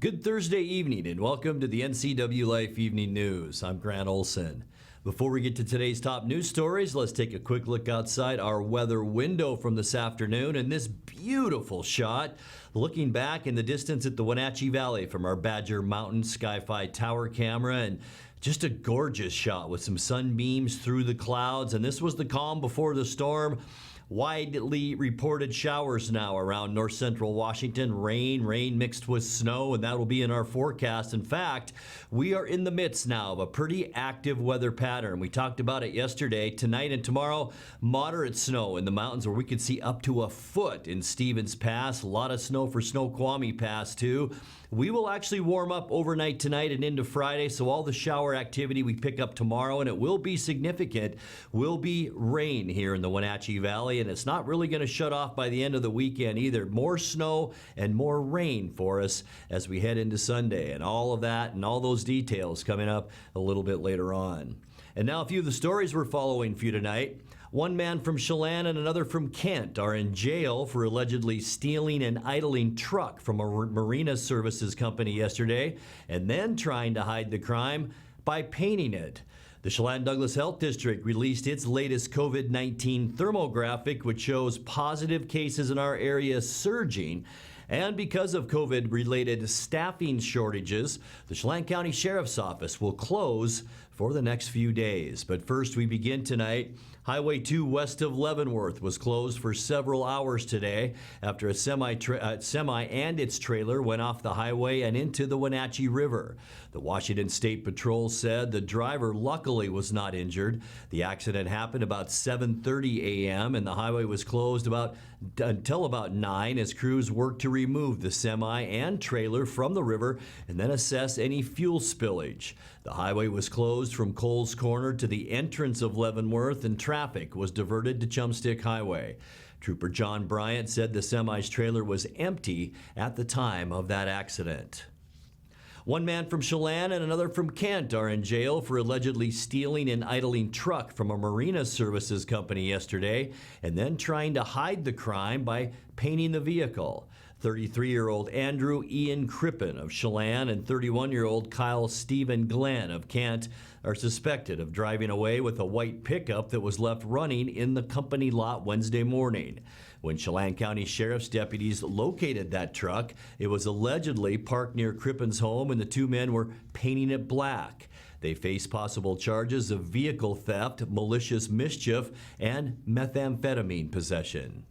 Good Thursday evening and welcome to the NCWLIFE Evening News. I'm Grant Olson. Before we get to today's top news stories, let's take a quick look outside our weather window from this afternoon and this beautiful shot looking back in the distance at the Wenatchee Valley from our Badger Mountain Sky-Fi tower camera, and just a gorgeous shot with some sunbeams through the clouds. And this was the calm before the storm. Widely reported showers now around north central Washington. Rain mixed with snow, and that will be in our forecast. In fact, we are in the midst now of a pretty active weather pattern. We talked about it yesterday. Tonight and tomorrow, moderate snow in the mountains where we could see up to a foot in Stevens Pass. A lot of snow for Snoqualmie Pass too. We will actually warm up overnight tonight and into Friday, so all the shower activity we pick up tomorrow, and it will be significant, will be rain here in the Wenatchee Valley, and it's not really going to shut off by the end of the weekend either. More snow and more rain for us as we head into Sunday, and all of that and all those details coming up a little bit later on. And now a few of the stories we're following for you tonight. One man from Chelan and another from Kent are in jail for allegedly stealing an idling truck from a marina services company yesterday and then trying to hide the crime by painting it. The Chelan-Douglas Health District released its latest COVID-19 thermographic, which shows positive cases in our area surging. And because of COVID-related staffing shortages, the Chelan County Sheriff's Office will close for the next few days. But first, we begin tonight. Highway 2 west of Leavenworth was closed for several hours today after a semi and its trailer went off the highway and into the Wenatchee River. The Washington State Patrol said the driver luckily was not injured. The accident happened about 7:30 a.m. and the highway was closed until about 9 as crews worked to remove the semi and trailer from the river and then assess any fuel spillage. The highway was closed from Coles Corner to the entrance of Leavenworth, and traffic was diverted to Chumstick Highway. Trooper John Bryant said the semi's trailer was empty at the time of that accident. One man from Chelan and another from Kent are in jail for allegedly stealing an idling truck from a marina services company yesterday and then trying to hide the crime by painting the vehicle. 33-year-old Andrew Ian Crippen of Chelan and 31-year-old Kyle Stephen Glenn of Kent are suspected of driving away with a white pickup that was left running in the company lot Wednesday morning. When Chelan County Sheriff's deputies located that truck, it was allegedly parked near Crippen's home and the two men were painting it black. They face possible charges of vehicle theft, malicious mischief, and methamphetamine possession.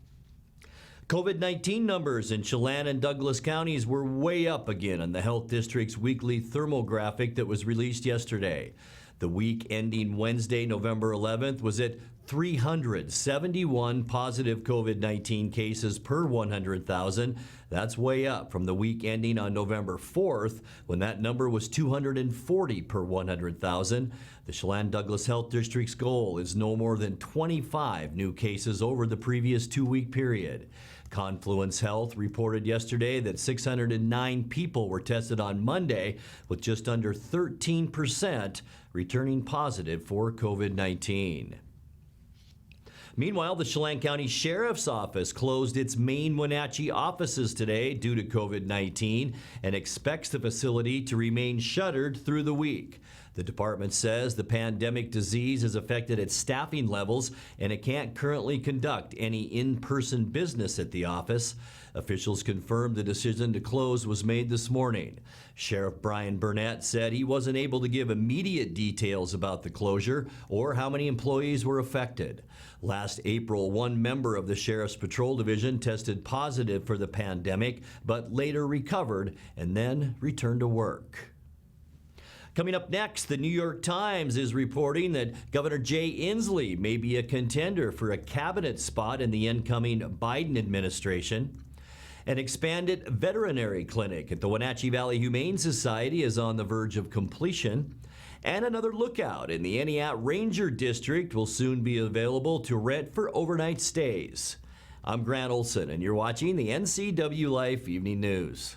COVID-19 numbers in Chelan and Douglas counties were way up again on the Health District's weekly thermographic that was released yesterday. The week ending Wednesday, November 11th, was at 371 positive COVID-19 cases per 100,000. That's way up from the week ending on November 4th, when that number was 240 per 100,000. The Chelan-Douglas Health District's goal is no more than 25 new cases over the previous two-week period. Confluence Health reported yesterday that 609 people were tested on Monday, with just under 13% returning positive for COVID-19. Meanwhile, the Chelan County Sheriff's Office closed its main Wenatchee offices today due to COVID-19 and expects the facility to remain shuttered through the week. The department says the pandemic disease has affected its staffing levels and it can't currently conduct any in-person business at the office. Officials confirmed the decision to close was made this morning. Sheriff Brian Burnett said he wasn't able to give immediate details about the closure or how many employees were affected. Last April, one member of the Sheriff's Patrol Division tested positive for the pandemic, but later recovered and then returned to work. Coming up next, the New York Times is reporting that Governor Jay Inslee may be a contender for a cabinet spot in the incoming Biden administration. An expanded veterinary clinic at the Wenatchee Valley Humane Society is on the verge of completion. And another lookout in the Entiat Ranger District will soon be available to rent for overnight stays. I'm Grant Olson, and you're watching the NCWLIFE Evening News.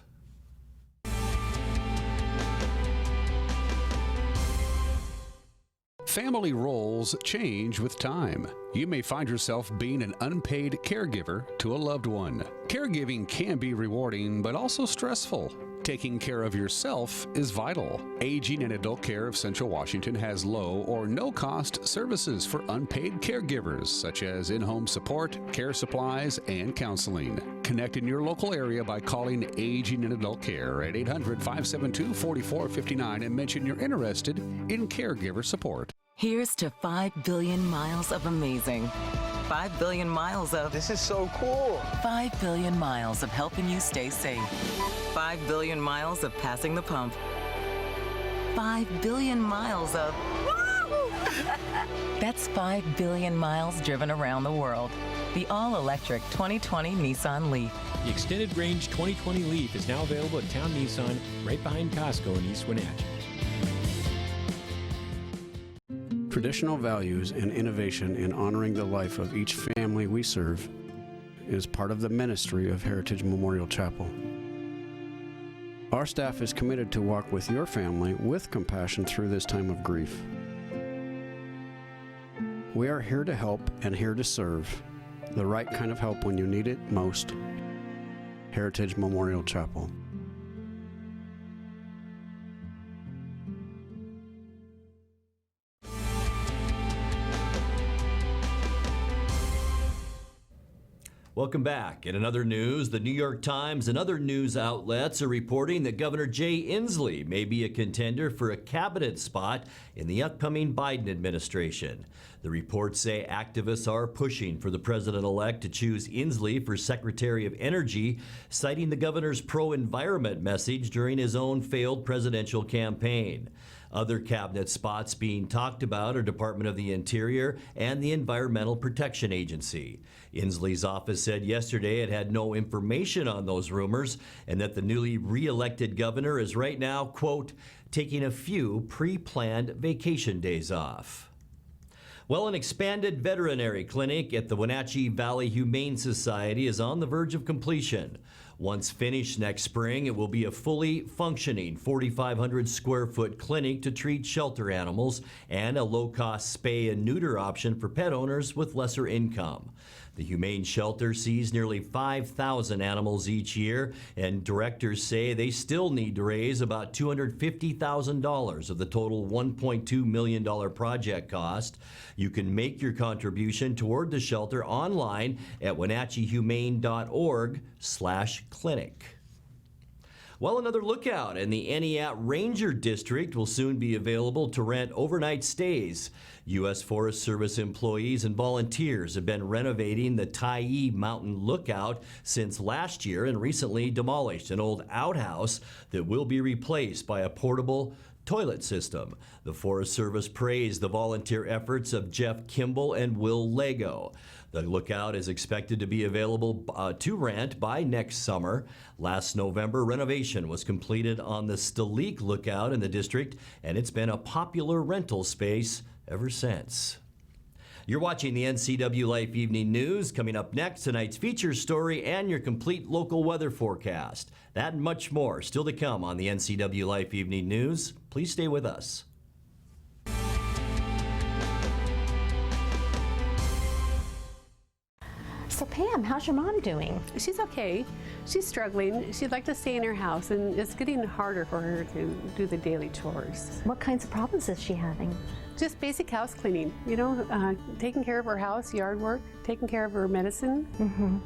Family roles change with time. You may find yourself being an unpaid caregiver to a loved one. Caregiving can be rewarding, but also stressful. Taking care of yourself is vital. Aging and Adult Care of Central Washington has low or no cost services for unpaid caregivers, such as in-home support, care supplies, and counseling. Connect in your local area by calling Aging and Adult Care at 800-572-4459 and mention you're interested in caregiver support. Here's to 5 billion miles of amazing. 5 billion miles of... This is so cool. 5 billion miles of helping you stay safe. 5 billion miles of passing the pump. 5 billion miles of... That's 5 billion miles driven around the world. The all-electric 2020 Nissan Leaf. The extended range 2020 Leaf is now available at Town Nissan, right behind Costco in East Wenatchee. Traditional values and innovation in honoring the life of each family we serve is part of the ministry of Heritage Memorial Chapel. Our staff is committed to walk with your family with compassion through this time of grief. We are here to help and here to serve, the right kind of help when you need it most. Heritage Memorial Chapel. Welcome back. In another news, the New York Times and other news outlets are reporting that Governor Jay Inslee may be a contender for a cabinet spot in the upcoming Biden administration. The reports say activists are pushing for the president-elect to choose Inslee for Secretary of Energy, citing the governor's pro-environment message during his own failed presidential campaign. Other cabinet spots being talked about are Department of the Interior and the Environmental Protection Agency. Inslee's office said yesterday it had no information on those rumors and that the newly re-elected governor is right now, quote, taking a few pre-planned vacation days off. Well, an expanded veterinary clinic at the Wenatchee Valley Humane Society is on the verge of completion. Once finished next spring, it will be a fully functioning 4,500 square foot clinic to treat shelter animals and a low-cost spay and neuter option for pet owners with lesser income. The Humane Shelter sees nearly 5,000 animals each year, and directors say they still need to raise about $250,000 of the total $1.2 million project cost. You can make your contribution toward the shelter online at wenatcheehumane.org/clinic. Well, another lookout in the Entiat Ranger District will soon be available to rent overnight stays. U.S. Forest Service employees and volunteers have been renovating the Tyee Mountain Lookout since last year and recently demolished an old outhouse that will be replaced by a portable toilet system. The Forest Service praised the volunteer efforts of Jeff Kimball and Will Lego. The lookout is expected to be available to rent by next summer. Last November, renovation was completed on the Staleek Lookout in the district, and it's been a popular rental space ever since. You're watching the NCWLIFE Evening News. Coming up next, tonight's feature story and your complete local weather forecast. That and much more still to come on the NCWLIFE Evening News. Please stay with us. So Pam, how's your mom doing? She's okay. She's struggling. She'd like to stay in her house, and it's getting harder for her to do the daily chores. What kinds of problems is she having? Just basic house cleaning, taking care of her house, yard work, taking care of her medicine. Mm-hmm.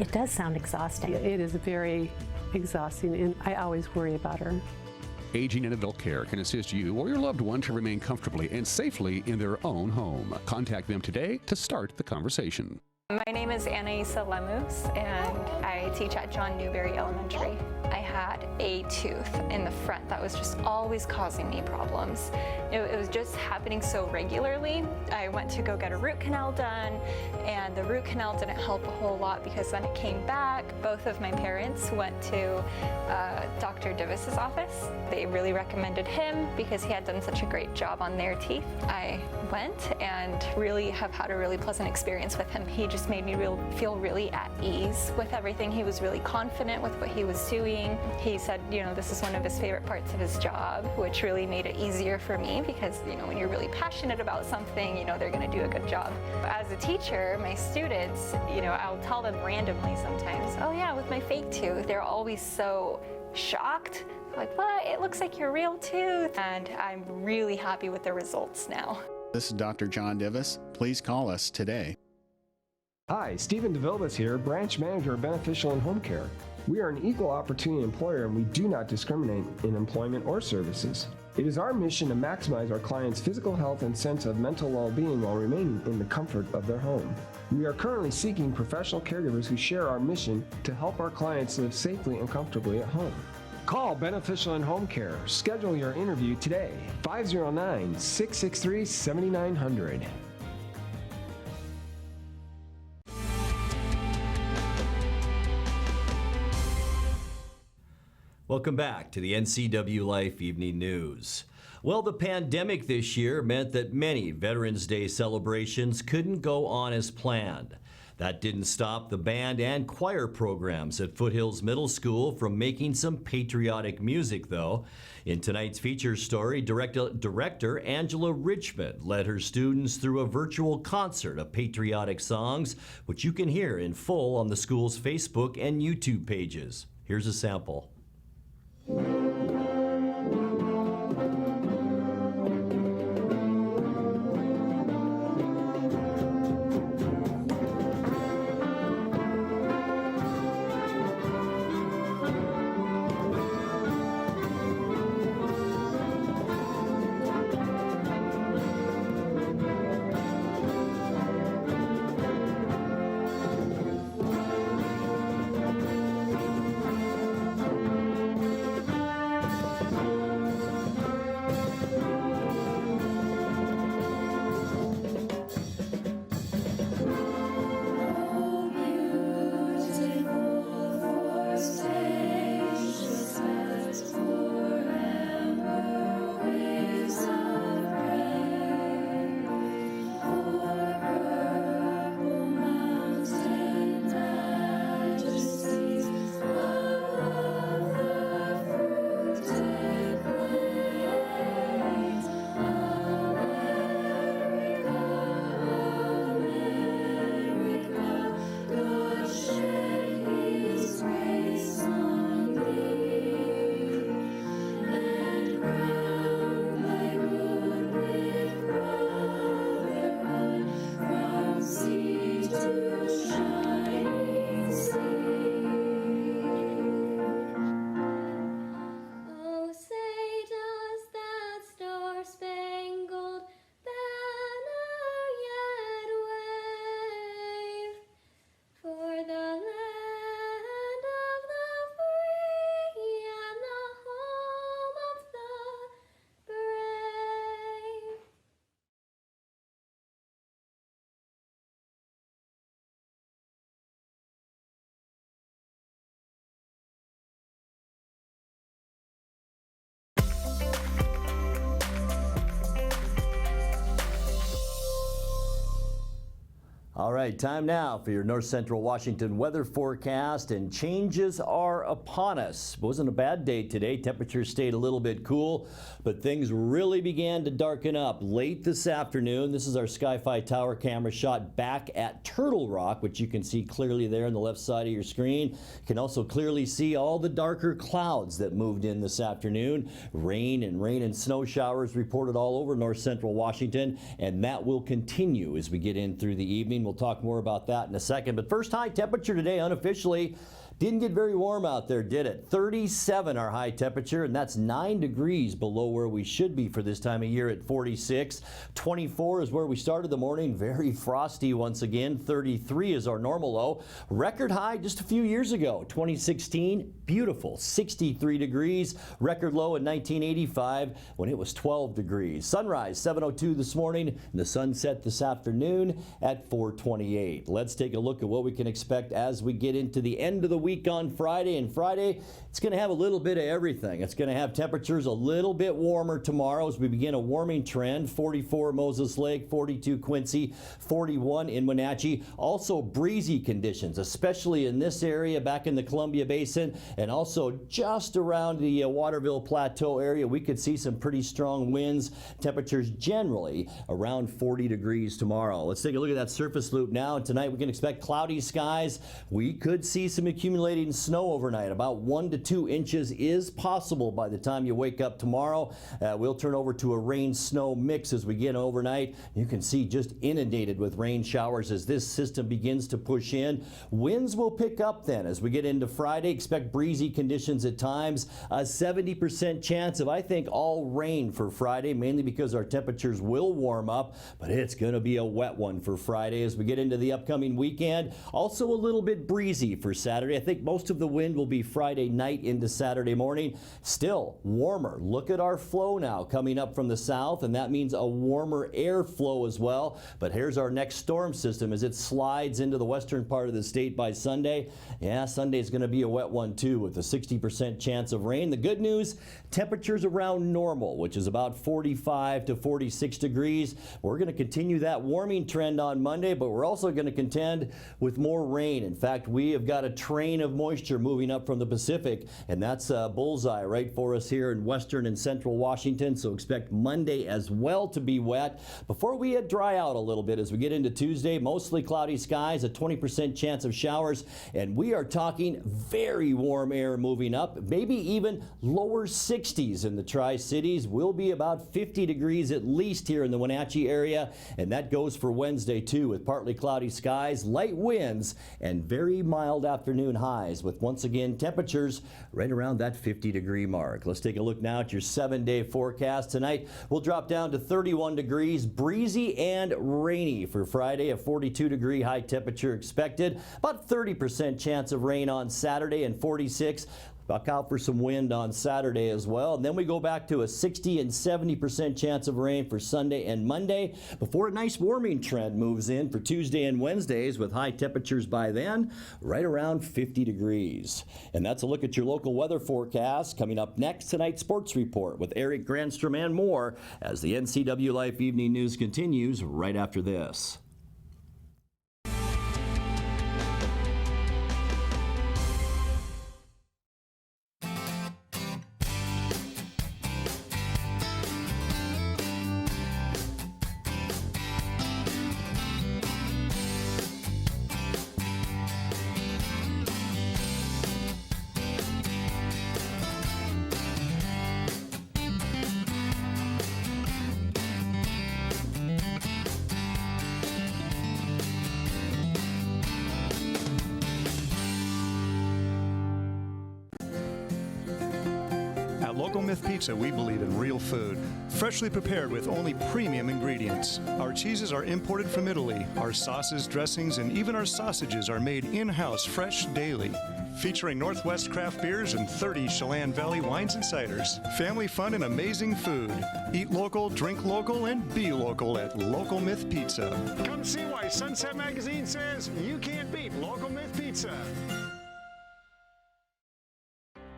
It does sound exhausting. It is very exhausting, and I always worry about her. Aging and Adult Care can assist you or your loved one to remain comfortably and safely in their own home. Contact them today to start the conversation. My name is NISSAN, and I teach at John Newberry Elementary. I had a tooth in the front that was just always causing me problems. It was just happening so regularly. I went to go get a root canal done, and the root canal didn't help a whole lot because then it came back. Both of my parents went to Dr. Divis's office. They really recommended him because he had done such a great job on their teeth. I went and really have had a really pleasant experience with him. He just made me feel really at ease with everything. He was really confident with what he was doing. He said, this is one of his favorite parts of his job, which really made it easier for me because, when you're really passionate about something, they're going to do a good job. As a teacher, my students, I'll tell them randomly sometimes, oh yeah, with my fake tooth. They're always so shocked, like, what? It looks like your real tooth. And I'm really happy with the results now. This is Dr. John Divis. Please call us today. Hi, Stephen DeVilbus here, Branch Manager of Beneficial and Home Care. We are an equal opportunity employer and we do not discriminate in employment or services. It is our mission to maximize our clients' physical health and sense of mental well-being while remaining in the comfort of their home. We are currently seeking professional caregivers who share our mission to help our clients live safely and comfortably at home. Call Beneficial and Home Care. Schedule your interview today. 509-663-7900. Welcome back to the NCWLIFE Evening News. Well, the pandemic this year meant that many Veterans Day celebrations couldn't go on as planned. That didn't stop the band and choir programs at Foothills Middle School from making some patriotic music, though. In tonight's feature story, director Angela Richmond led her students through a virtual concert of patriotic songs, which you can hear in full on the school's Facebook and YouTube pages. Here's a sample. All right, time now for your North Central Washington weather forecast, and changes are upon us. It wasn't a bad day today. Temperatures stayed a little bit cool, but things really began to darken up late this afternoon. This is our Sky-Fi Tower camera shot back at Turtle Rock, which you can see clearly there on the left side of your screen. You can also clearly see all the darker clouds that moved in this afternoon. Rain and snow showers reported all over North Central Washington, and that will continue as we get in through the evening. We'll talk more about that in a second. But first, high temperature today unofficially. Didn't get very warm out there, did it? 37 our high temperature, and that's 9 degrees below where we should be for this time of year at 46. 24 is where we started the morning. Very frosty once again. 33 is our normal low. Record high just a few years ago, 2016. Beautiful, 63 degrees. Record low in 1985 when it was 12 degrees. Sunrise 7:02 this morning, and the sunset this afternoon at 4:28. Let's take a look at what we can expect as we get into the end of the week week on Friday, and Friday it's going to have a little bit of everything. It's going to have temperatures a little bit warmer tomorrow as we begin a warming trend. 44 Moses Lake, 42 Quincy, 41 in Wenatchee. Also breezy conditions, especially in this area back in the Columbia Basin, and also just around the Waterville Plateau area. We could see some pretty strong winds. Temperatures generally around 40 degrees tomorrow. Let's take a look at that surface loop now. And tonight we can expect cloudy skies. We could see some accumulating snow overnight. About 1 to 2 inches is possible by the time you wake up tomorrow. We'll turn over to a rain-snow mix as we get overnight. You can see just inundated with rain showers as this system begins to push in. Winds will pick up then as we get into Friday. Expect breezy conditions at times. A 70% chance of, I think, all rain for Friday, mainly because our temperatures will warm up, but it's going to be a wet one for Friday as we get into the upcoming weekend. Also a little bit breezy for Saturday. I think most of the wind will be Friday night into Saturday morning. Still warmer. Look at our flow now coming up from the south, and that means a warmer air flow as well. But here's our next storm system as it slides into the western part of the state by Sunday. Yeah, Sunday is going to be a wet one too with a 60% chance of rain. The good news, temperatures around normal, which is about 45 to 46 degrees. We're going to continue that warming trend on Monday, but we're also going to contend with more rain. In fact, we have got a train of moisture moving up from the Pacific, and that's a bullseye right for us here in western and central Washington. So expect Monday as well to be wet before we dry out a little bit as we get into Tuesday. Mostly cloudy skies, a 20% chance of showers, and we are talking very warm air moving up, maybe even lower 60s in the Tri-Cities. We'll be about 50 degrees at least here in the Wenatchee area, and that goes for Wednesday too, with partly cloudy skies, light winds, and very mild afternoon highs, with once again temperatures right around that 50-degree mark. Let's take a look now at your 7-day forecast. Tonight we'll drop down to 31 degrees, breezy and rainy for Friday, a 42-degree high temperature expected, about 30% chance of rain on Saturday, and 46. Look out for some wind on Saturday as well. And then we go back to a 60 and 70% chance of rain for Sunday and Monday before a nice warming trend moves in for Tuesday and Wednesdays with high temperatures by then right around 50 degrees. And that's a look at your local weather forecast. Coming up next, tonight's sports report with Eric Granstrom and more as the NCWLIFE Evening News continues right after this. Local Myth Pizza, we believe in real food, freshly prepared with only premium ingredients. Our cheeses are imported from Italy. Our sauces, dressings, and even our sausages are made in-house fresh daily. Featuring Northwest craft beers and 30 Chelan Valley wines and ciders. Family fun and amazing food. Eat local, drink local, and be local at Local Myth Pizza. Come see why Sunset Magazine says you can't beat Local Myth Pizza.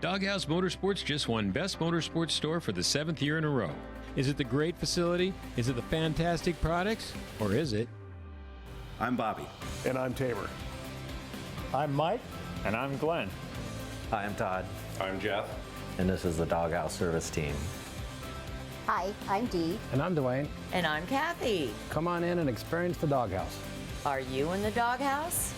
Doghouse Motorsports just won Best Motorsports Store for the 7th year in a row. Is it the great facility? Is it the fantastic products? Or is it? I'm Bobby. And I'm Tamer. I'm Mike. And I'm Glenn. Hi, I'm Todd. I'm Jeff. And this is the Doghouse Service Team. Hi, I'm Dee. And I'm Dwayne. And I'm Kathy. Come on in and experience the Doghouse. Are you in the Doghouse?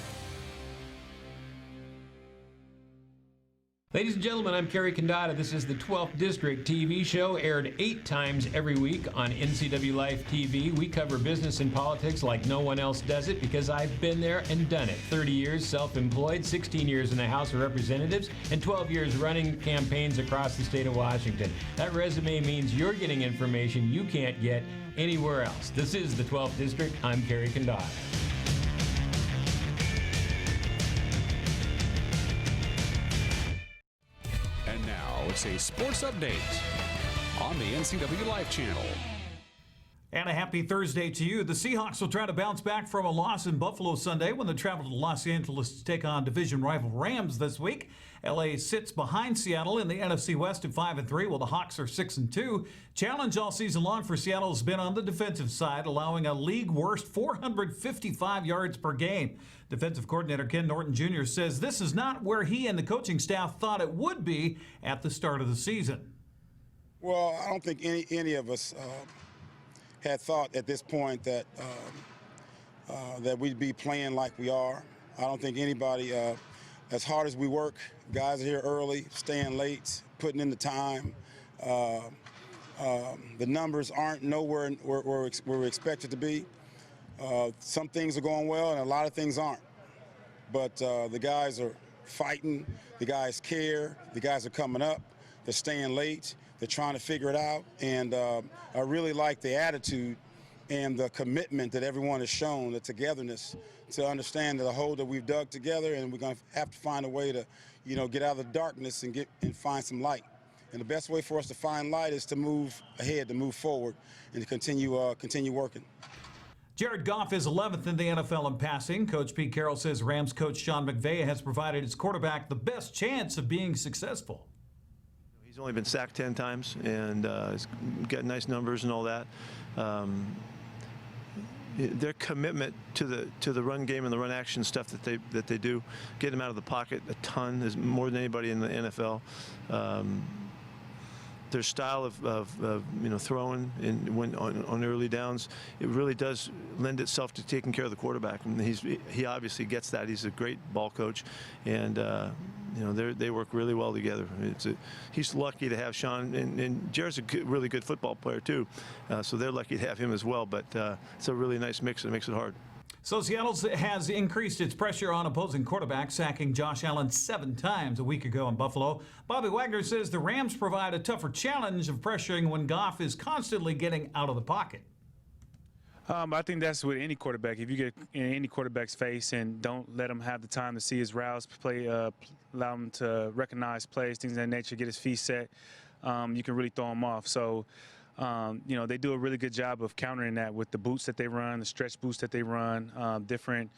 Ladies and gentlemen, I'm Kerry Condata. This is the 12th District TV show, aired 8 times every week on NCWLIFE TV. We cover business and politics like no one else does it because I've been there and done it. 30 years self-employed, 16 years in the House of Representatives, and 12 years running campaigns across the state of Washington. That resume means you're getting information you can't get anywhere else. This is the 12th District. I'm Kerry Condata. And now it's a sports update on the NCWLIFE channel. And a happy Thursday to you. The Seahawks will try to bounce back from a loss in Buffalo Sunday when they travel to Los Angeles to take on division rival Rams this week. LA sits behind Seattle in the NFC West at 5-3, while the Hawks are 6-2. Challenge all season long for Seattle has been on the defensive side, allowing a league-worst 455 yards per game. Defensive coordinator Ken Norton Jr. says this is not where he and the coaching staff thought it would be at the start of the season. Well, I don't think any of us had thought at this point that that we'd be playing like we are. I don't think anybody, as hard as we work, guys are here early, staying late, putting in the time. The numbers aren't nowhere where we're expected to be. Some things are going well and a lot of things aren't. But the guys are fighting, the guys care, the guys are coming up, they're staying late. They're trying to figure it out, and I really like the attitude and the commitment that everyone has shown, the togetherness, to understand the hole that we've dug together, and we're going to have to find a way to, get out of the darkness and find some light. And the best way for us to find light is to move ahead, to move forward, and to continue working. Jared Goff is 11th in the NFL in passing. Coach Pete Carroll says Rams coach Sean McVay has provided his quarterback the best chance of being successful. He's only been sacked 10 times, and he's got nice numbers and all that. Their commitment to the run game and the run action stuff that they do, get him out of the pocket a ton, is more than anybody in the NFL. Their style of throwing on early downs, it really does lend itself to taking care of the quarterback. And he obviously gets that. He's a great ball coach, and they work really well together. He's lucky to have Sean, and Jared's a really good football player too, so they're lucky to have him as well. But it's a really nice mix that makes it hard. So Seattle has increased its pressure on opposing quarterbacks, sacking Josh Allen 7 times a week ago in Buffalo. Bobby Wagner says the Rams provide a tougher challenge of pressuring when Goff is constantly getting out of the pocket. I think that's with any quarterback. If you get in any quarterback's face and don't let him have the time to see his routes, allow him to recognize plays, things of that nature, get his feet set, you can really throw him off. So, they do a really good job of countering that with the boots that they run, the stretch boots that they run, different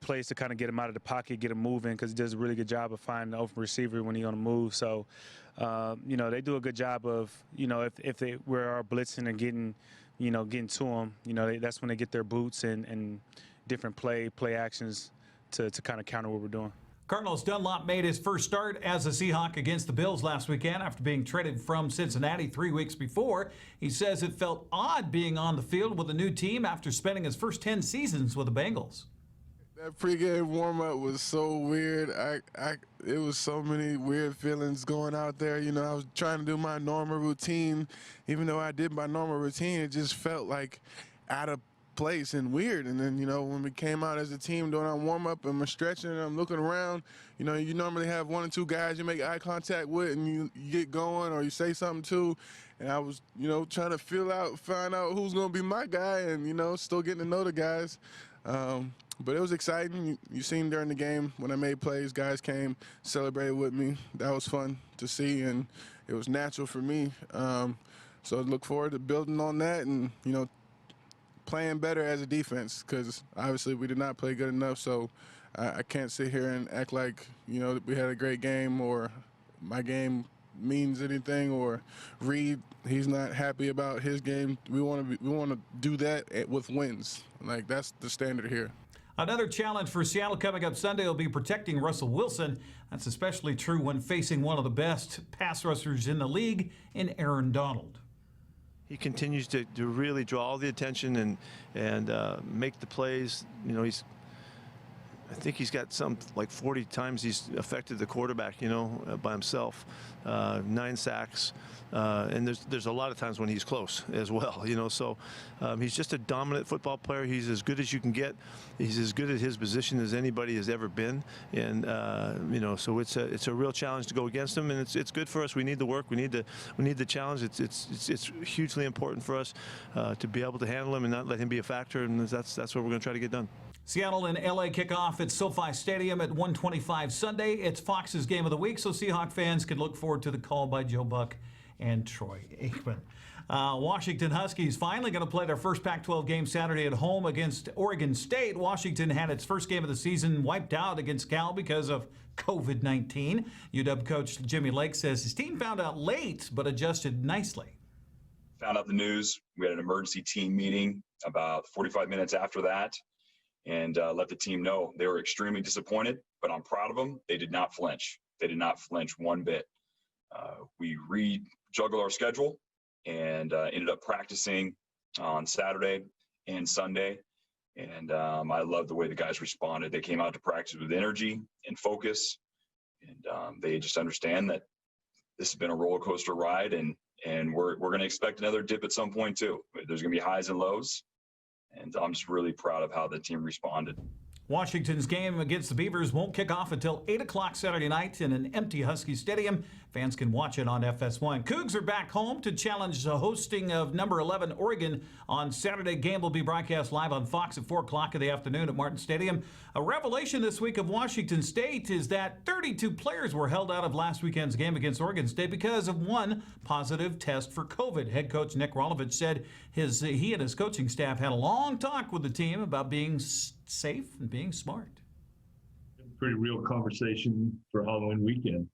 plays to kind of get him out of the pocket, get him moving, because he does a really good job of finding the open receiver when he's on the move. So, they do a good job of, if they are blitzing and getting to them, that's when they get their boots and different play actions to kind of counter what we're doing. Cardinals Dunlop made his first start as a Seahawk against the Bills last weekend after being traded from Cincinnati 3 weeks before. He says it felt odd being on the field with a new team after spending his first 10 seasons with the Bengals. That pregame warm-up was so weird. It was so many weird feelings going out there. I was trying to do my normal routine. Even though I did my normal routine, it just felt like out of place and weird. And then, when we came out as a team doing our warm-up and we're stretching and I'm looking around, you normally have 1 or 2 guys you make eye contact with and you get going or you say something to. And I was, trying to find out who's going to be my guy and, still getting to know the guys. But it was exciting. You seen during the game when I made plays, guys came, celebrated with me. That was fun to see, and it was natural for me. So I look forward to building on that and, playing better as a defense, because obviously we did not play good enough. So I can't sit here and act like, we had a great game or my game means anything, or Reed, he's not happy about his game. We want to do that with wins. Like, that's the standard here. Another challenge for Seattle coming up Sunday will be protecting Russell Wilson. That's especially true when facing one of the best pass rushers in the league in Aaron Donald. He continues to really draw all the attention and make the plays. I think he's got like 40 times he's affected the quarterback, by himself. 9 sacks. And there's a lot of times when he's close as well, So he's just a dominant football player. He's as good as you can get. He's as good at his position as anybody has ever been. And, so it's a real challenge to go against him. And it's good for us. We need the work. We need the challenge. It's hugely important for us to be able to handle him and not let him be a factor. And that's what we're going to try to get done. Seattle and LA kick off at SoFi Stadium at 1:25 Sunday. It's Fox's game of the week, so Seahawk fans can look forward to the call by Joe Buck and Troy Aikman. Washington Huskies finally going to play their first Pac-12 game Saturday at home against Oregon State. Washington had its first game of the season wiped out against Cal because of COVID-19. UW coach Jimmy Lake says his team found out late but adjusted nicely. Found out the news. We had an emergency team meeting about 45 minutes after that and let the team know they were extremely disappointed, but I'm proud of them. They did not flinch. They did not flinch one bit. We rejuggled our schedule and ended up practicing on Saturday and Sunday. And I love the way the guys responded. They came out to practice with energy and focus. And they just understand that this has been a roller coaster ride, and we're going to expect another dip at some point too. There's going to be highs and lows. And I'm just really proud of how the team responded. Washington's game against the Beavers won't kick off until 8 o'clock Saturday night in an empty Husky Stadium. Fans can watch it on FS1. Cougs are back home to challenge the hosting of number 11 Oregon on Saturday. Game will be broadcast live on Fox at 4 o'clock in the afternoon at Martin Stadium. A revelation this week of Washington State is that 32 players were held out of last weekend's game against Oregon State because of one positive test for COVID. Head coach Nick Rolovich said he and his coaching staff had a long talk with the team about being safe and being smart. Pretty real conversation for Halloween weekend.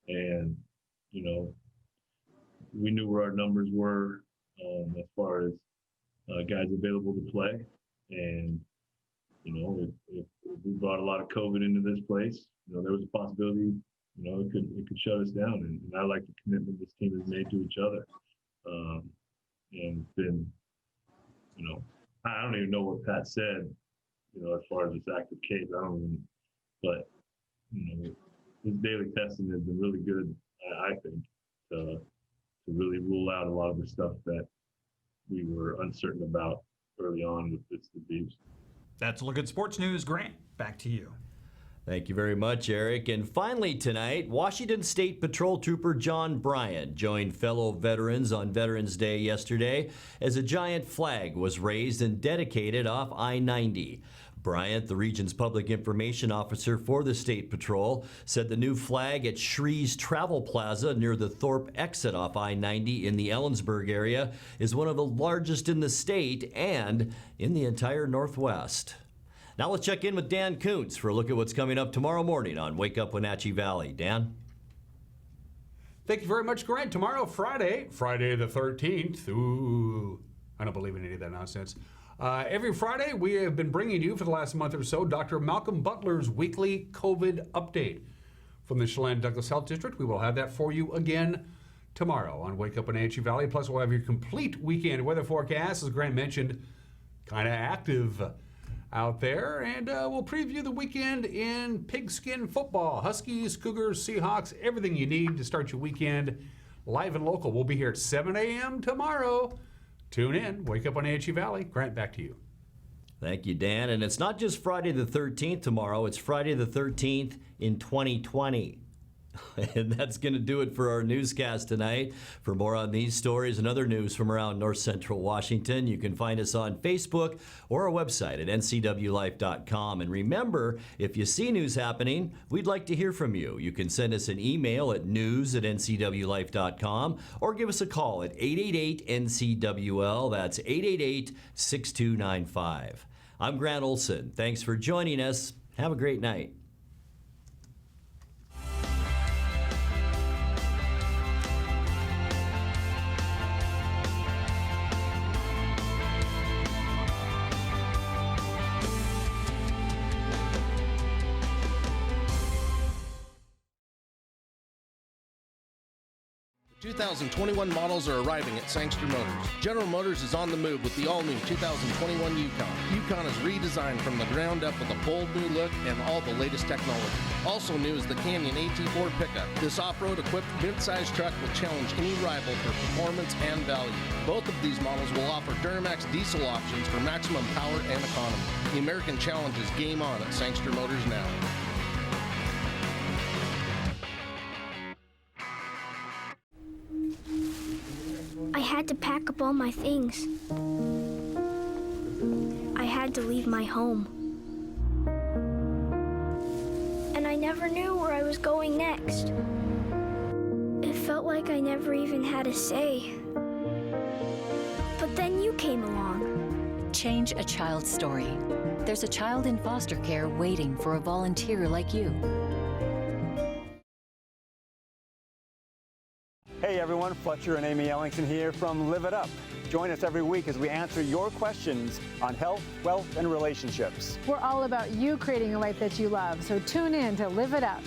And, you know, we knew where our numbers were as far as guys available to play. And, you know, if we brought a lot of COVID into this place, you know, there was a possibility, you know, it could shut us down. And I like the commitment this team has made to each other. And then, you know, I don't even know what Pat said, you know, as far as this active case. But, you know, his daily testing has been really good, I think, to really rule out a lot of the stuff that we were uncertain about early on with this disease. That's a look at sports news. Grant, back to you. Thank you very much, Eric. And finally tonight, Washington State Patrol Trooper John Bryant joined fellow veterans on Veterans Day yesterday as a giant flag was raised and dedicated off I-90. Bryant, the region's public information officer for the State Patrol, said the new flag at Shree's Travel Plaza near the Thorpe exit off I-90 in the Ellensburg area is one of the largest in the state and in the entire Northwest. Now let's check in with Dan Kuntz for a look at what's coming up tomorrow morning on Wake Up Wenatchee Valley. Dan? Thank you very much, Grant. Tomorrow, Friday the 13th. Ooh, I don't believe in any of that nonsense. Every Friday, we have been bringing you for the last month or so Dr. Malcolm Butler's weekly COVID update from the Chelan Douglas Health District. We will have that for you again tomorrow on Wake Up Wenatchee Valley. Plus, we'll have your complete weekend weather forecast, as Grant mentioned, kind of active out there. And we'll preview the weekend in pigskin football. Huskies, Cougars, Seahawks, everything you need to start your weekend live and local. We'll be here at 7 a.m. tomorrow. Tune in. Wake Up Wenatchee Valley. Grant, back to you. Thank you, Dan. And it's not just Friday the 13th tomorrow. It's Friday the 13th in 2020. And that's going to do it for our newscast tonight. For more on these stories and other news from around north central Washington, you can find us on Facebook or our website at ncwlife.com. And remember, if you see news happening, we'd like to hear from you. You can send us an email at news@ncwlife.com or give us a call at 888-NCWL. That's 888-6295. I'm Grant Olson. Thanks for joining us. Have a great night. The 2021 models are arriving at Sangster Motors. General Motors is on the move with the all-new 2021 Yukon. Yukon is redesigned from the ground up with a bold new look and all the latest technology. Also new is the Canyon AT4 pickup. This off-road equipped mid-size truck will challenge any rival for performance and value. Both of these models will offer Duramax diesel options for maximum power and economy. The American Challenge is game on at Sangster Motors now. I had to pack up all my things. I had to leave my home. And I never knew where I was going next. It felt like like I never even had a say. But then you came along. Change a child's story. There's a child in foster care waiting for a volunteer like you. Hey everyone, Fletcher and Amy Ellington here from Live It Up. Join us every week as we answer your questions on health, wealth, and relationships. We're all about you creating a life that you love, so tune in to Live It Up.